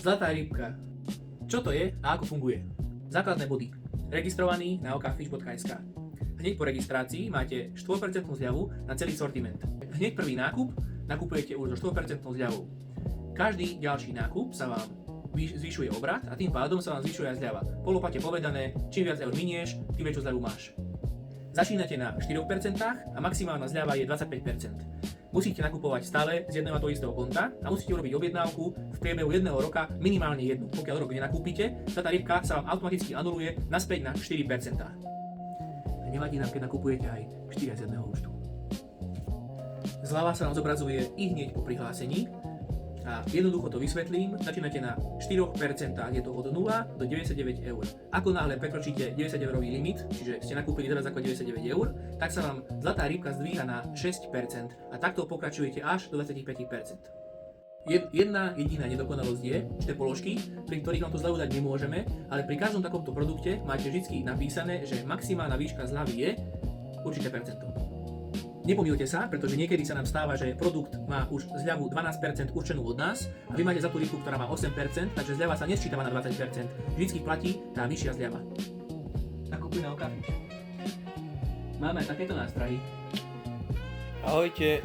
Zlatá rybka. Čo to je a ako funguje? Základné body. Registrovaný na okafish.sk. Hneď po registrácii máte 4% zľavu na celý sortiment. Hneď prvý nákup nakupujete už so 4% zľavou. Každý ďalší nákup sa vám zvyšuje obrat a tým pádom sa vám zvyšuje aj zľava. Po lopate povedané, čím viac eur minieš, tým väčšiu zľavu máš. Začínate na 4% a maximálna zľava je 25%. Musíte nakupovať stále z jedného a toho istého konta a musíte urobiť objednávku v priebehu jedného roka minimálne jednu. Pokiaľ rok nenakúpite, tá rybka sa vám automaticky anuluje naspäť na 4%. A nevadí nám, keď nakupujete aj 4 z jedného účtu. Zľava sa nám zobrazuje i hneď po prihlásení a jednoducho to vysvetlím. Začínate na 4%, je to od 0 do 99 eur. Ako náhle prekročíte 90 eurový limit, čiže ste nakúpili teraz ako 99 eur, tak sa vám zlatá rybka zdvíha na 6% a takto pokračujete až do 25%. Jedna jediná nedokonalosť je, že tie položky, pri ktorých vám tú zľavu dať nemôžeme, ale pri každom takomto produkte máte vždy napísané, že maximálna výška zľavy je určité percento. Nepomýlte sa, pretože niekedy sa nám stáva, že produkt má už zľavu 12% určenú od nás a vy máte za tú rybku, ktorá má 8%, takže zľava sa nesčítava na 20%. Vždycky platí tá vyššia zľava. Nakupuj na Okafish. Máme aj takéto nástrahy. Ahojte.